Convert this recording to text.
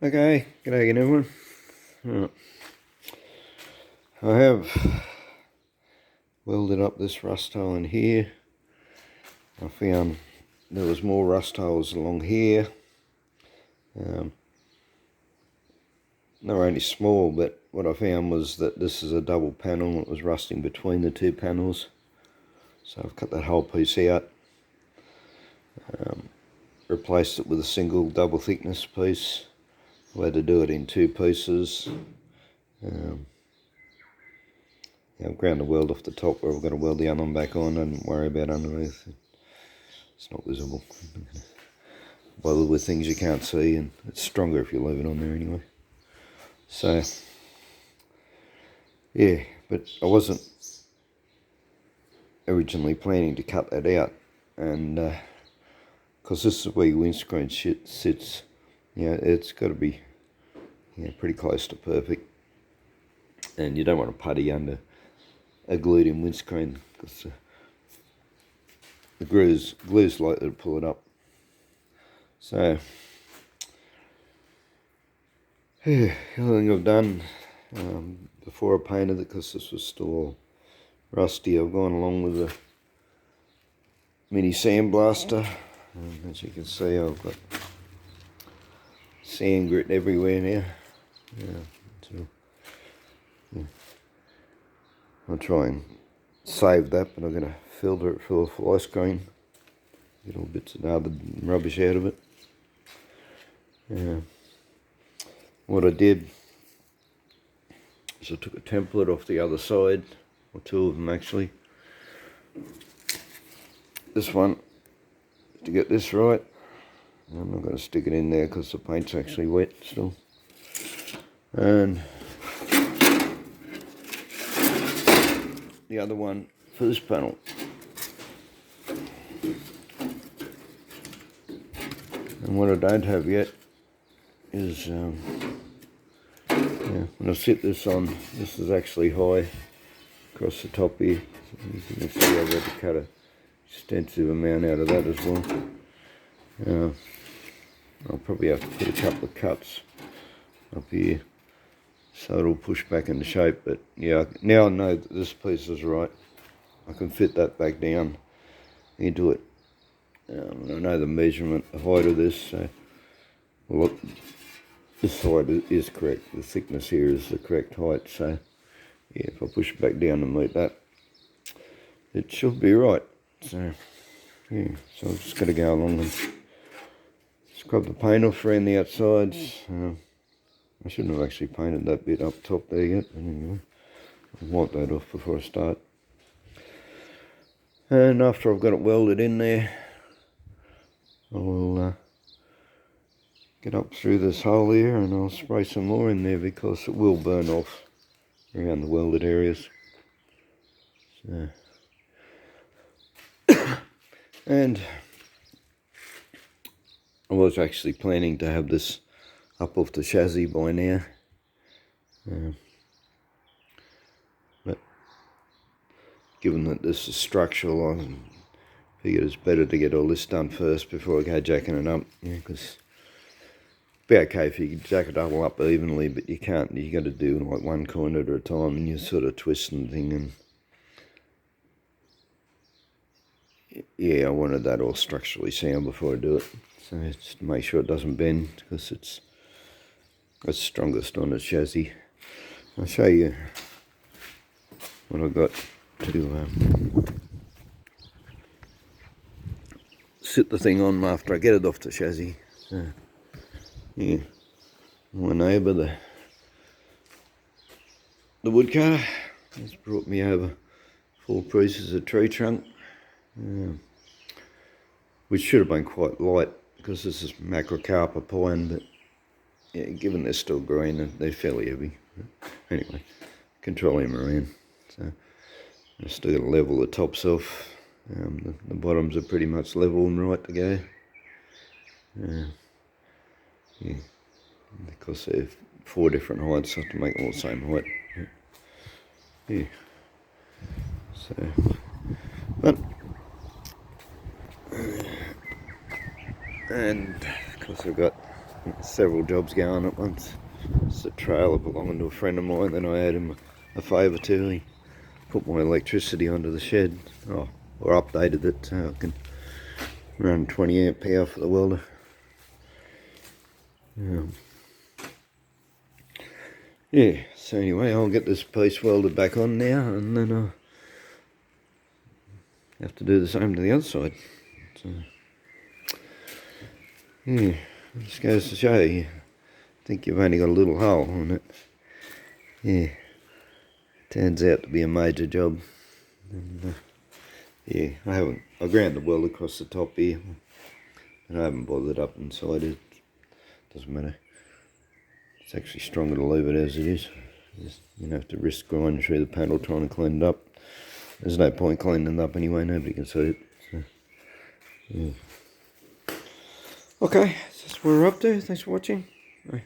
Okay, g'day again everyone. Right. I have welded up this rust hole in here. I found there was more rust holes along here. They were only small, but what I found was that this is a double panel. It was rusting between the two panels. So I've cut that whole piece out. Replaced it with a single double thickness piece. I had to do it in two pieces. I've ground the weld off the top where I've got to weld the other one back on and worry about underneath. It's not visible. Bother with things you can't see, and it's stronger if you leave it on there anyway. So, yeah, but I wasn't originally planning to cut that out, and because this is where your windscreen sits, it's got to be pretty close to perfect, and you don't want to putty under a glued-in windscreen because the glue's likely to pull it up. So, yeah, the other thing I've done before I painted it, because this was still all rusty, I've gone along with the mini sandblaster. As you can see, I've got sand grit everywhere now. I'll try and save that, but I'm going to filter it full of fly screen, get all bits of other rubbish out of it. What I did is I took a template off the other side, or two of them actually. This one, to get this right, I'm not going to stick it in there because the paint's actually wet still. And the other one for this panel. And what I don't have yet is, when I sit this on, this is actually high across the top here. So you can see I've had to cut an extensive amount out of that as well. I'll probably have to put a couple of cuts up here so it'll push back into shape, but yeah, now I know that this piece is right. I can fit that back down into it. I know the measurement, the height of this, so well, look, this side is correct. The thickness here is the correct height, so yeah, if I push it back down to meet that, it should be right. So yeah, so I'm just going to go along and scrub the paint off around the outsides. I shouldn't have actually painted that bit up top there yet, but anyway, I'll wipe that off before I start. And after I've got it welded in there, I will get up through this hole here and I'll spray some more in there because it will burn off around the welded areas. So, and I was actually planning to have this up off the chassis by now, but given that this is structural, I figured it's better to get all this done first before I go jacking it up, because it'd be okay if you could jack it all up evenly, but you can't. You got to do like one coin at a time, and you're sort of twisting the thing, and yeah, I wanted that all structurally sound before I do it, so just to make sure it doesn't bend, because it's strongest on the chassis. I'll show you what I've got to sit the thing on after I get it off the chassis. Yeah, my neighbour, the woodcutter, has brought me over 4 pieces of tree trunk, which should have been quite light because this is macrocarpa pine, but yeah, given they're still green, they're fairly heavy. Anyway, control him around. So I still got to level the tops off. The bottoms are pretty much level and right to go. Yeah, because they're 4 different heights, so I have to make them all the same height. Yeah. So, but and of course I've got several jobs going at once. It's a trailer belonging to a friend of mine. Then I owed him a favour too. He put my electricity onto the shed, or updated it so I can run 20 amp power for the welder. Yeah, so anyway, I'll get this piece welded back on now, and then I'll have to do the same to the other side. So, yeah, just goes to show you. I think you've only got a little hole on it. Yeah, turns out to be a major job. And, yeah, I ground the weld across the top here, and I haven't bothered up inside it. Doesn't matter. It's actually stronger to leave it as it is. You don't have to risk grinding through the panel trying to clean it up. There's no point cleaning it up anyway, nobody can see it. So, yeah. Okay, that's what we're up to. Thanks for watching. Bye.